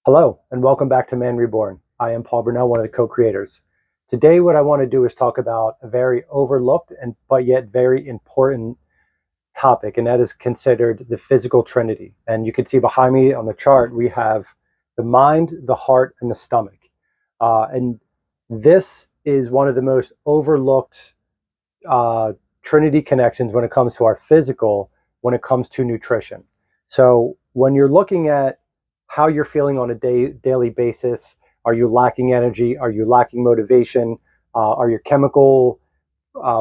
Hello, and welcome back to Man Reborn. I am Paul Burnell, one of the co-creators. Today, what I want to do is talk about a very overlooked and but yet very important topic, and that is considered the physical trinity. And you can see behind me on the chart, we have the mind, the heart, and the stomach. And this is one of the most overlooked trinity connections when it comes to our physical, when it comes to nutrition. So when you're looking at how you're feeling on a daily basis, are you lacking energy? Are you lacking motivation? Are your chemical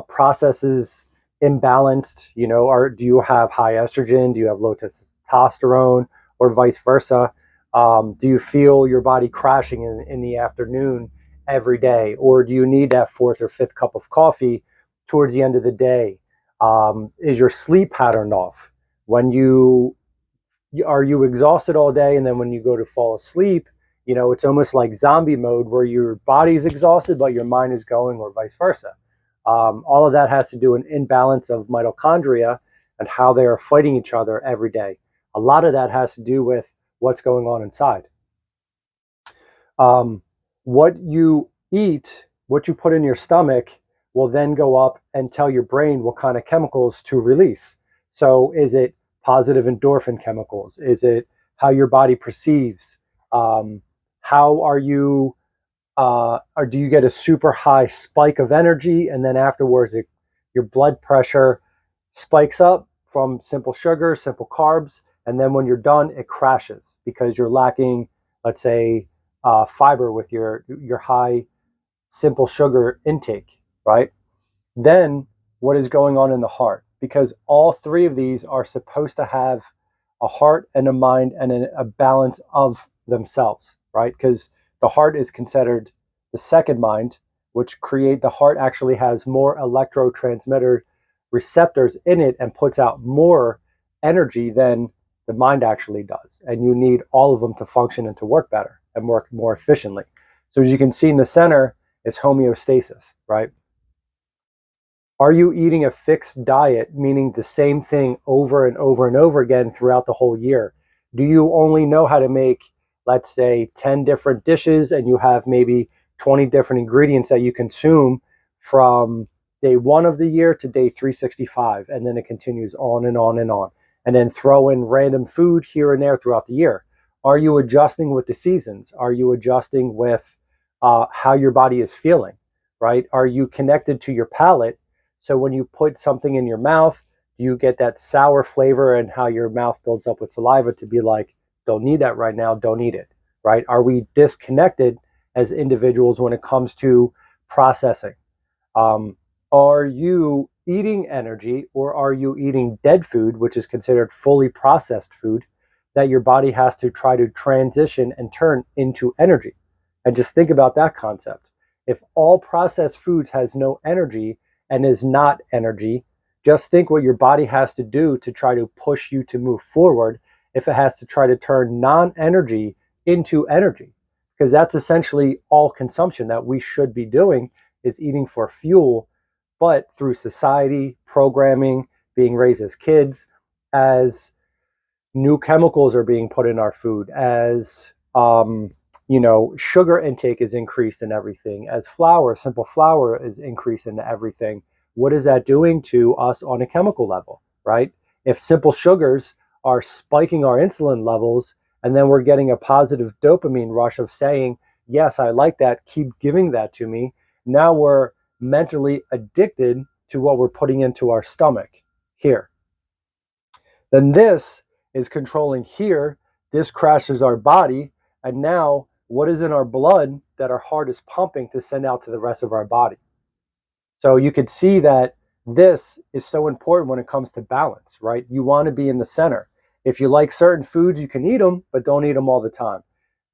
processes imbalanced? Do you have high estrogen? Do you have low testosterone, or vice versa? Do you feel your body crashing in the afternoon every day, or do you need that fourth or fifth cup of coffee towards the end of the day? Is your sleep pattern off? When are you exhausted all day, and then when you go to fall asleep, it's almost like zombie mode where your body's exhausted but your mind is going, or vice versa. All of that has to do with an imbalance of mitochondria and how they are fighting each other every day. A lot of that has to do with what's going on inside. What you eat, what you put in your stomach, will then go up and tell your brain what kind of chemicals to release. So is it positive endorphin chemicals? Is it how your body perceives? How are you, or do you get a super high spike of energy, and then afterwards your blood pressure spikes up from simple sugars, simple carbs, and then when you're done, it crashes because you're lacking, let's say, fiber with your high simple sugar intake, right? Then what is going on in the heart? Because all three of these are supposed to have a heart and a mind and a balance of themselves, right? Because the heart is considered the second mind, which the heart actually has more electrotransmitter receptors in it and puts out more energy than the mind actually does. And you need all of them to function and to work better and work more efficiently. So as you can see in the center is homeostasis, right? Are you eating a fixed diet, meaning the same thing over and over and over again throughout the whole year? Do you only know how to make, let's say, 10 different dishes, and you have maybe 20 different ingredients that you consume from day 1 of the year to day 365, and then it continues on and on and on, and then throw in random food here and there throughout the year? Are you adjusting with the seasons? Are you adjusting with how your body is feeling, right? Are you connected to your palate? So when you put something in your mouth, you get that sour flavor, and how your mouth builds up with saliva to be like, don't need that right now, don't eat it, right? Are we disconnected as individuals when it comes to processing? Are you eating energy, or are you eating dead food, which is considered fully processed food, that your body has to try to transition and turn into energy? And just think about that concept. If all processed foods has no energy and is not energy, just think what your body has to do to try to push you to move forward if it has to try to turn non-energy into energy. Because that's essentially all consumption that we should be doing, is eating for fuel, but through society, programming, being raised as kids, as new chemicals are being put in our food, as sugar intake is increased in everything, as simple flour is increased into everything. What is that doing to us on a chemical level, right? If simple sugars are spiking our insulin levels, and then we're getting a positive dopamine rush of saying, yes, I like that, keep giving that to me. Now we're mentally addicted to what we're putting into our stomach here. Then this is controlling here. This crashes our body. And now what is in our blood that our heart is pumping to send out to the rest of our body? So you could see that this is so important when it comes to balance, right? You want to be in the center. If you like certain foods, you can eat them, but don't eat them all the time.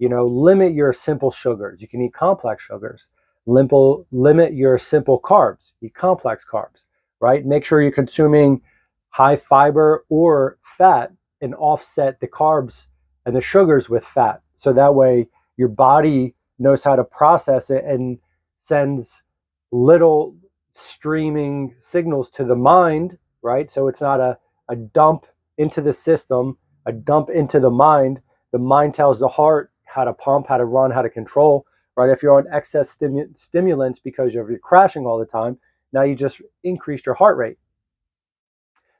Limit your simple sugars. You can eat complex sugars. Limit your simple carbs. Eat complex carbs, right? Make sure you're consuming high fiber or fat, and offset the carbs and the sugars with fat. So that way your body knows how to process it and sends little streaming signals to the mind, right? So it's not a dump into the system, a dump into the mind. The mind tells the heart, how to pump, how to run, how to control, right? If you're on excess stimulants because you're crashing all the time, now you just increased your heart rate.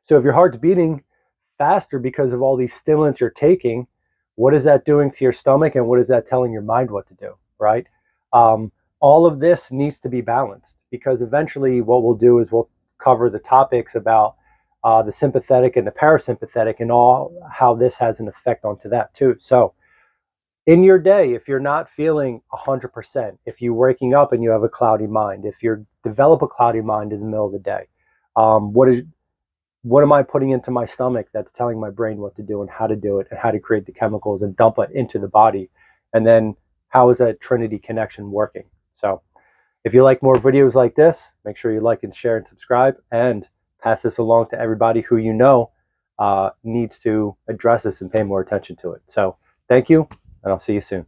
So if your heart's beating faster because of all these stimulants you're taking, what is that doing to your stomach, and what is that telling your mind what to do, right? All of this needs to be balanced, because eventually what we'll do is we'll cover the topics about the sympathetic and the parasympathetic and all how this has an effect onto that too. So in your day, if you're not feeling 100%, if you're waking up and you have a cloudy mind, if you develop a cloudy mind in the middle of the day, what am I putting into my stomach that's telling my brain what to do and how to do it and how to create the chemicals and dump it into the body? And then how is that Trinity connection working? So if you like more videos like this, make sure you like and share and subscribe, and pass this along to everybody who you know needs to address this and pay more attention to it. So thank you, and I'll see you soon.